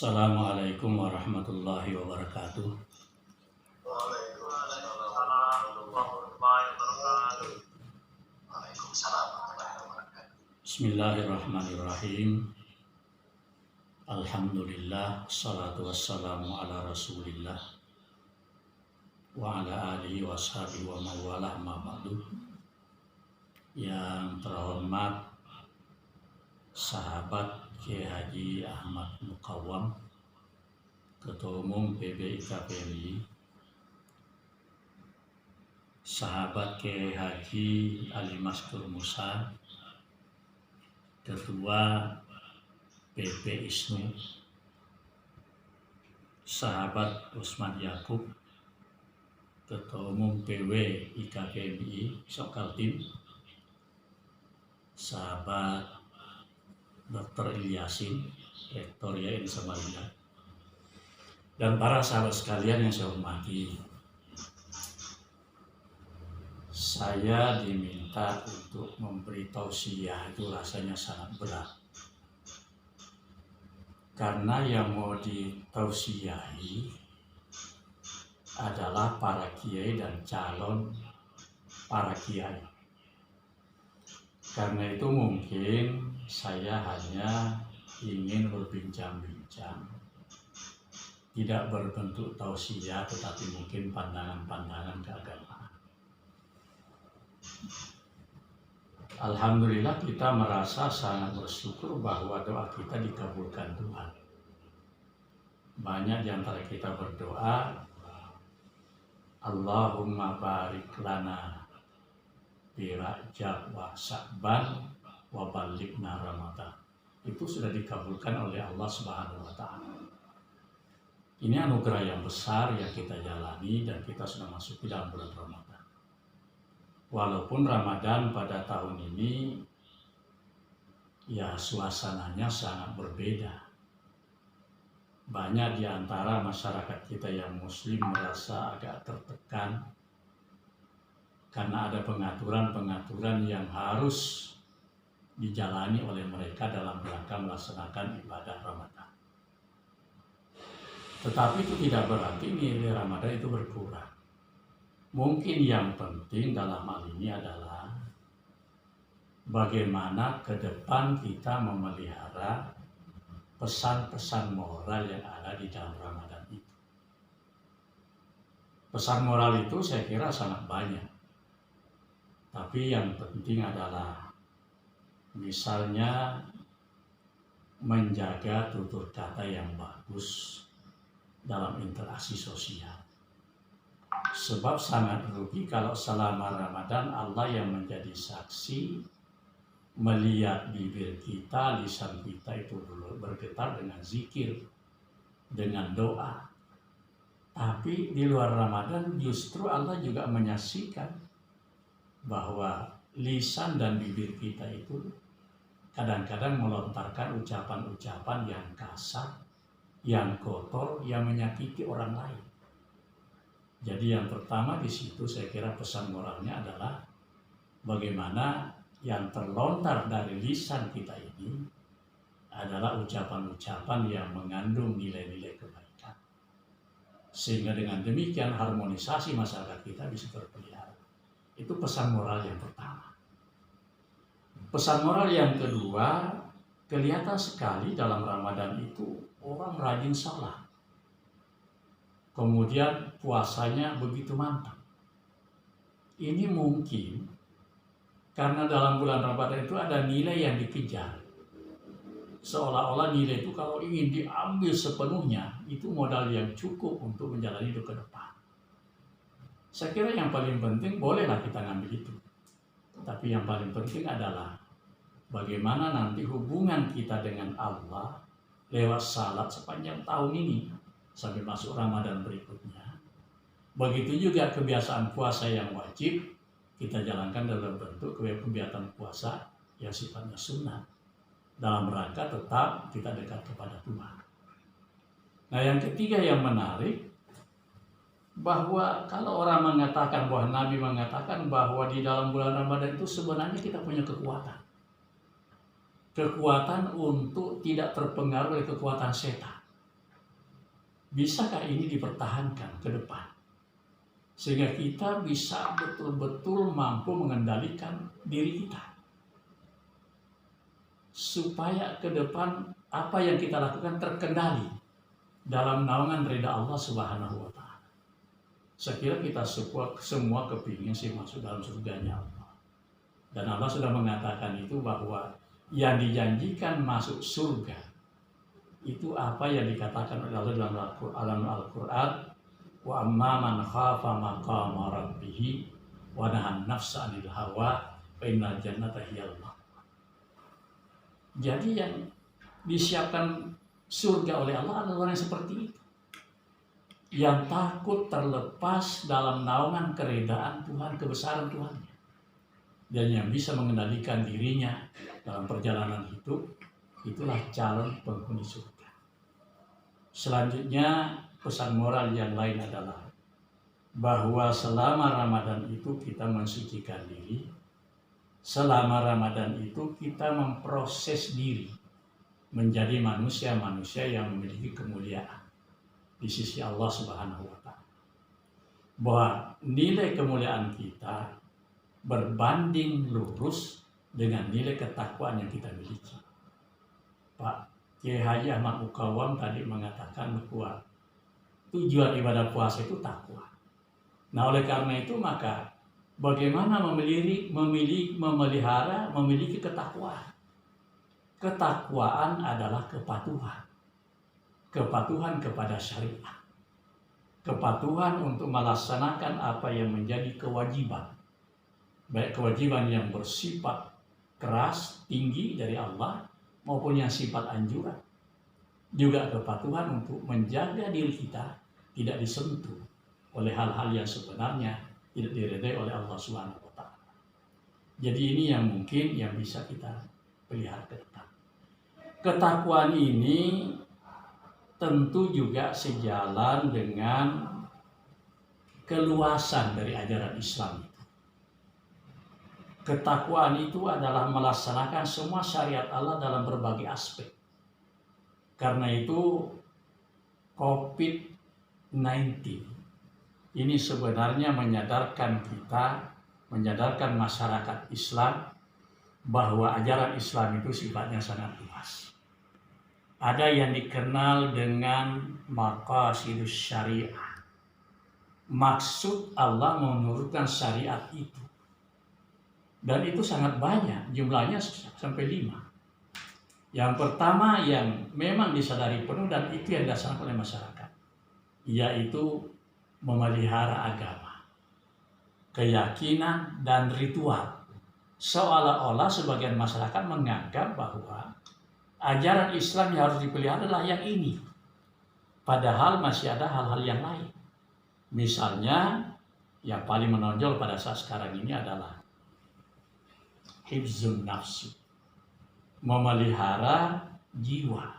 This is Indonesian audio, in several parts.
Assalamualaikum warahmatullahi wabarakatuh. Waalaikumsalam warahmatullahi wabarakatuh. Waalaikumsalam warahmatullahi wabarakatuh. Bismillahirrahmanirrahim. Alhamdulillah, salatu wassalamu ala rasulillah wa ala alihi wa sahbihi wa mawalah ma ba'du. Yang terhormat sahabat Kiai Haji Ahmad Muqawwam, Ketua Umum PBIKPMI, sahabat Kiai Haji Ali Maskur Musa, Ketua PP ISNU, sahabat Usman Yakub, Ketua Umum PW IKPMI Sokaltim, sahabat Dr. Ilyasin, Rektor YAIN Samarinda, dan para sahabat sekalian yang saya hormati. Saya diminta untuk memberi tausiah, itu rasanya sangat berat. Karena yang mau ditausiahi adalah para kiai dan calon para kiai. Karena itu mungkin saya hanya ingin berbincang-bincang, tidak berbentuk tausiah, tetapi mungkin pandangan-pandangan keagamaan. Alhamdulillah, kita merasa sangat bersyukur bahwa doa kita dikabulkan Tuhan. Banyak di antara kita berdoa, Allahumma barik lana bi Rajab wa Sya'ban wa balighna Ramadan. Itu sudah dikabulkan oleh Allah Subhanahu wa taala. Ini anugerah yang besar yang kita jalani dan kita sudah masuk ke dalam bulan Ramadan. Walaupun Ramadan pada tahun ini ya suasananya sangat berbeda. Banyak di antara masyarakat kita yang muslim merasa agak tertekan karena ada pengaturan-pengaturan yang harus dijalani oleh mereka dalam rangka melaksanakan ibadah Ramadan. Tetapi itu tidak berarti nilai Ramadan itu berkurang. Mungkin yang penting dalam hal ini adalah bagaimana ke depan kita memelihara pesan-pesan moral yang ada di dalam Ramadan itu. Pesan moral itu saya kira sangat banyak. Tapi yang penting adalah misalnya menjaga tutur kata yang bagus dalam interaksi sosial. Sebab sangat rugi kalau selama Ramadan Allah yang menjadi saksi melihat bibir kita, lisan kita itu bergetar dengan zikir, dengan doa. Tapi di luar Ramadan justru Allah juga menyaksikan bahwa lisan dan bibir kita itu kadang-kadang melontarkan ucapan-ucapan yang kasar, yang kotor, yang menyakiti orang lain. Jadi yang pertama di situ saya kira pesan moralnya adalah bagaimana yang terlontar dari lisan kita ini adalah ucapan-ucapan yang mengandung nilai-nilai kebaikan. Sehingga dengan demikian harmonisasi masyarakat kita bisa terpelihara. Itu pesan moral yang pertama. Pesan moral yang kedua, kelihatan sekali dalam Ramadan itu orang rajin salat. Kemudian puasanya begitu mantap. Ini mungkin karena dalam bulan Ramadan itu ada nilai yang dikejar. Seolah-olah nilai itu kalau ingin diambil sepenuhnya, itu modal yang cukup untuk menjalani hidup ke depan. Saya kira yang paling penting bolehlah kita ngambil itu. Tapi yang paling penting adalah bagaimana nanti hubungan kita dengan Allah lewat salat sepanjang tahun ini sampai masuk Ramadan berikutnya. Begitu juga kebiasaan puasa yang wajib kita jalankan dalam bentuk kegiatan puasa yang sifatnya sunnah dalam rangka tetap kita dekat kepada Tuhan. Nah, yang ketiga yang menarik, bahwa kalau orang mengatakan bahwa Nabi mengatakan bahwa di dalam bulan Ramadan itu sebenarnya kita punya kekuatan. Kekuatan untuk tidak terpengaruh oleh kekuatan setan. Bisakah ini dipertahankan ke depan? Sehingga kita bisa betul-betul mampu mengendalikan diri kita. Supaya ke depan apa yang kita lakukan terkendali dalam naungan ridha Allah Subhanahu wa Ta'ala. Saya kira kita semua kepingin sih masuk dalam surganya Allah. Dan Allah sudah mengatakan itu bahwa yang dijanjikan masuk surga itu apa yang dikatakan oleh Allah dalam Al-Quran, wa amma man khafa maqama rabbih wa nahan nafsa 'anil hawa fa innal jannata hiyal ma'wa. Jadi yang disiapkan surga oleh Allah adalah orang yang seperti itu, yang takut terlepas dalam naungan keredaan Tuhan, kebesaran Tuhannya, dan yang bisa mengendalikan dirinya dalam perjalanan hidup. Itulah calon penghuni surga. Selanjutnya, pesan moral yang lain adalah bahwa selama Ramadan itu kita mensucikan diri. Selama Ramadan itu kita memproses diri menjadi manusia-manusia yang memiliki kemuliaan di sisi Allah Subhanahu wa Ta'ala. Bahwa nilai kemuliaan kita berbanding lurus dengan nilai ketakwaan yang kita miliki. Pak Kiai Haji Ahmad Mukawam tadi mengatakan bahwa tujuan ibadah puasa itu takwa. Nah, oleh karena itu maka bagaimana memiliki ketakwaan. Ketakwaan adalah kepatuhan. Kepatuhan kepada syariat. Kepatuhan untuk melaksanakan apa yang menjadi kewajiban. Baik kewajiban yang bersifat keras, tinggi dari Allah, maupun yang sifat anjuran. Juga kepatuhan untuk menjaga diri kita tidak disentuh oleh hal-hal yang sebenarnya tidak diridai oleh Allah Subhanahu wa Ta'ala. Jadi ini yang mungkin yang bisa kita pelihara ke depan. Ketakwaan ini tentu juga sejalan dengan keluasan dari ajaran Islam. Ketakwaan itu adalah melaksanakan semua syariat Allah dalam berbagai aspek. Karena itu COVID-19 ini sebenarnya menyadarkan kita, menyadarkan masyarakat Islam bahwa ajaran Islam itu sifatnya sangat luas. Ada yang dikenal dengan maqasidus syariah. Maksud Allah menurunkan syariat itu. Dan itu sangat banyak, jumlahnya sampai 5. Yang pertama yang memang disadari penuh dan itu yang dilaksanakan oleh masyarakat, yaitu memelihara agama, keyakinan dan ritual. Seolah-olah sebagian masyarakat menganggap bahwa ajaran Islam yang harus dipelihara adalah yang ini. Padahal masih ada hal-hal yang lain. Misalnya yang paling menonjol pada saat sekarang ini adalah hifzun nafsi, memelihara jiwa.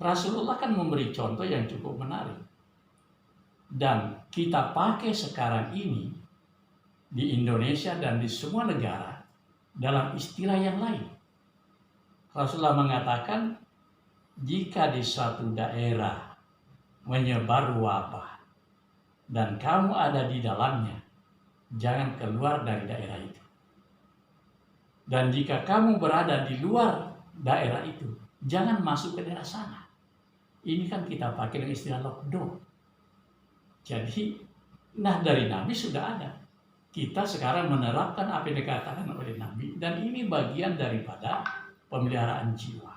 Rasulullah kan memberi contoh yang cukup menarik. Dan kita pakai sekarang ini di Indonesia dan di semua negara dalam istilah yang lain. Rasulullah mengatakan, jika di suatu daerah menyebar wabah dan kamu ada di dalamnya, jangan keluar dari daerah itu. Dan jika kamu berada di luar daerah itu, jangan masuk ke daerah sana. Ini kan kita pakai dengan istilah lockdown. Jadi, dari Nabi sudah ada. Kita sekarang menerapkan apa yang dikatakan oleh Nabi. Dan ini bagian daripada pemeliharaan jiwa.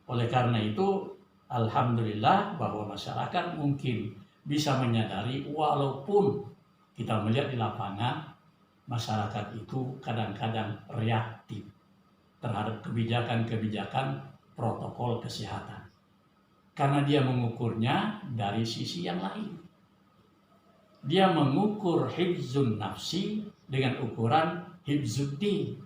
Oleh karena itu, alhamdulillah bahwa masyarakat mungkin bisa menyadari walaupun kita melihat di lapangan, masyarakat itu kadang-kadang reaktif terhadap kebijakan-kebijakan protokol kesehatan. Karena dia mengukurnya dari sisi yang lain. Dia mengukur hifzun nafsi dengan ukuran hifzuddin.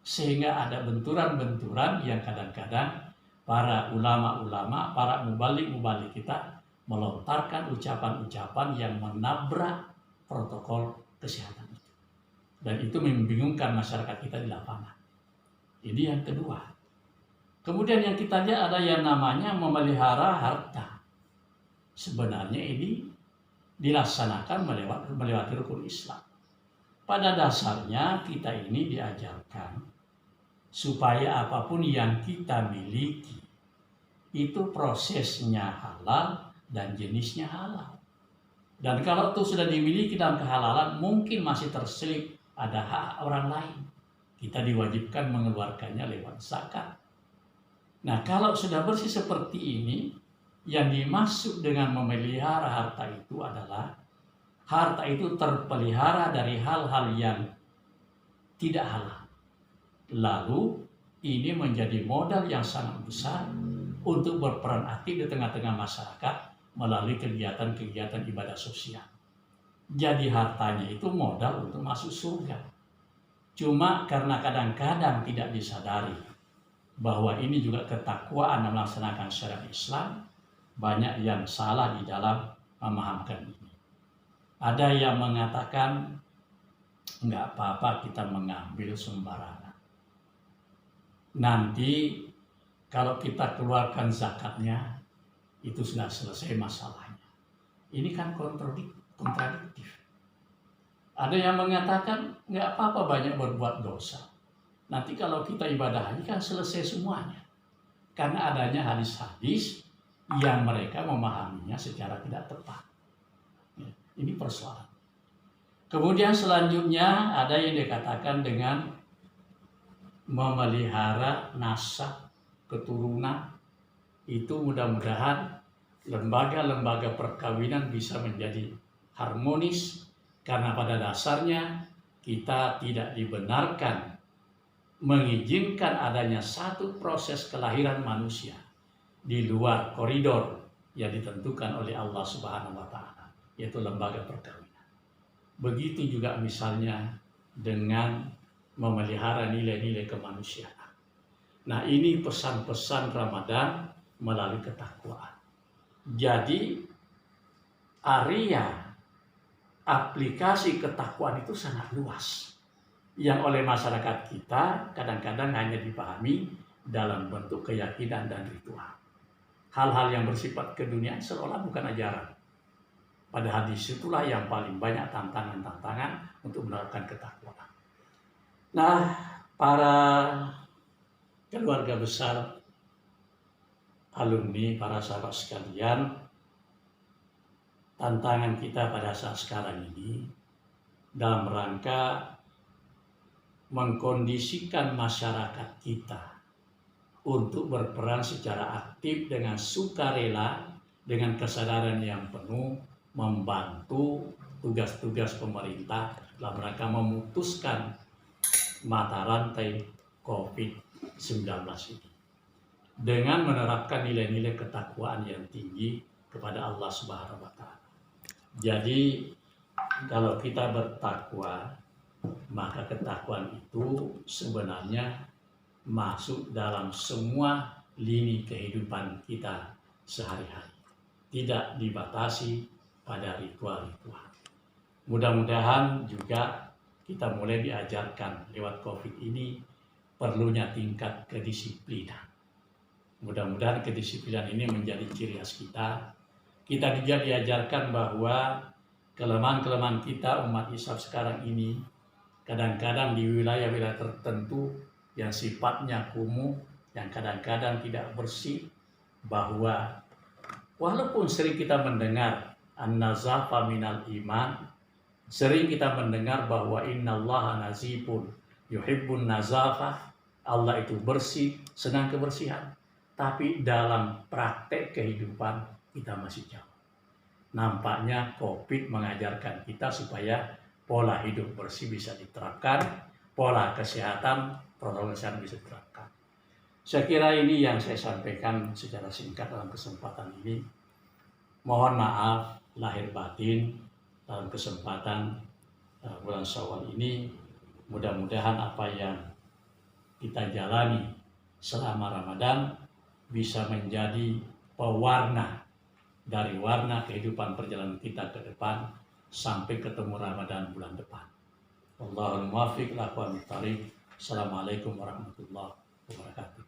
Sehingga ada benturan-benturan yang kadang-kadang para ulama-ulama, para mubalik-mubalik kita melontarkan ucapan-ucapan yang menabrak protokol kesehatan. Dan itu membingungkan masyarakat kita di lapangan. Ini yang kedua. Kemudian yang kita lihat ada yang namanya memelihara harta. sebenarnya ini dilaksanakan melewati rukun Islam. Pada dasarnya kita ini diajarkan supaya apapun yang kita miliki itu prosesnya halal dan jenisnya halal. Dan kalau itu sudah dimiliki dalam kehalalan, mungkin masih terselip ada hak orang lain. Kita diwajibkan mengeluarkannya lewat zakat. Nah, kalau sudah bersih seperti ini, yang dimaksud dengan memelihara harta itu adalah harta itu terpelihara dari hal-hal yang tidak halal. Lalu ini menjadi modal yang sangat besar untuk berperan aktif di tengah-tengah masyarakat melalui kegiatan-kegiatan ibadah sosial. Jadi hartanya itu modal untuk masuk surga. Cuma karena kadang-kadang tidak disadari bahwa ini juga ketakwaan dalam melaksanakan syariat Islam, banyak yang salah di dalam memahamkan ini. Ada yang mengatakan nggak apa-apa kita mengambil sembarangan. Nanti kalau kita keluarkan zakatnya itu sudah selesai masalahnya. Ini kan kontradiktif. Ada yang mengatakan nggak apa-apa banyak berbuat dosa. Nanti kalau kita ibadah haji kan selesai semuanya. Karena adanya hadis-hadis yang mereka memahaminya secara tidak tepat. Ini persoalan. Kemudian selanjutnya ada yang dikatakan dengan memelihara nasab keturunan. Itu mudah-mudahan lembaga-lembaga perkawinan bisa menjadi harmonis. Karena pada dasarnya kita tidak dibenarkan mengizinkan adanya satu proses kelahiran manusia di luar koridor yang ditentukan oleh Allah Subhanahu wa Ta'ala, yaitu lembaga perkawinan. Begitu juga misalnya dengan memelihara nilai-nilai kemanusiaan. Nah, ini pesan-pesan Ramadan melalui ketakwaan. Jadi area aplikasi ketakwaan itu sangat luas, yang oleh masyarakat kita kadang-kadang hanya dipahami dalam bentuk keyakinan dan ritual. Hal-hal yang bersifat keduniaan seolah bukan ajaran. Padahal disitulah yang paling banyak tantangan-tantangan untuk menerapkan ketakwaan. Nah, para keluarga besar alumni, para sahabat sekalian, tantangan kita pada saat sekarang ini dalam rangka mengkondisikan masyarakat kita untuk berperan secara aktif dengan sukarela, dengan kesadaran yang penuh, membantu tugas-tugas pemerintah dalam rangka memutuskan mata rantai COVID-19 ini. Dengan menerapkan nilai-nilai ketakwaan yang tinggi kepada Allah Subhanahu wa Ta'ala. Jadi kalau kita bertakwa, maka ketakwaan itu sebenarnya masuk dalam semua lini kehidupan kita sehari-hari. Tidak dibatasi pada ritual-ritual. Mudah-mudahan juga kita mulai diajarkan lewat COVID ini perlunya tingkat kedisiplinan. Mudah-mudahan kedisiplinan ini menjadi ciri khas kita. Kita juga diajarkan bahwa kelemahan-kelemahan kita umat Islam sekarang ini kadang-kadang di wilayah-wilayah tertentu yang sifatnya kumuh, yang kadang-kadang tidak bersih, bahwa walaupun sering kita mendengar an-nazafa minal iman, sering kita mendengar bahwa innallaha nazifun yuhibbun nazafa, Allah itu bersih, senang kebersihan. Tapi dalam praktek kehidupan kita masih jauh. Nampaknya COVID mengajarkan kita supaya pola hidup bersih bisa diterapkan, pola kesehatan, protokol kesehatan bisa diterapkan. Saya kira ini yang saya sampaikan secara singkat dalam kesempatan ini. Mohon maaf lahir batin dalam kesempatan bulan Syawal ini. Mudah-mudahan apa yang kita jalani selama Ramadan bisa menjadi pewarna dari warna kehidupan perjalanan kita ke depan sampai ketemu Ramadan bulan depan. Wallahul muwaffiq ila aqwamit thoriq. Assalamualaikum warahmatullahi wabarakatuh.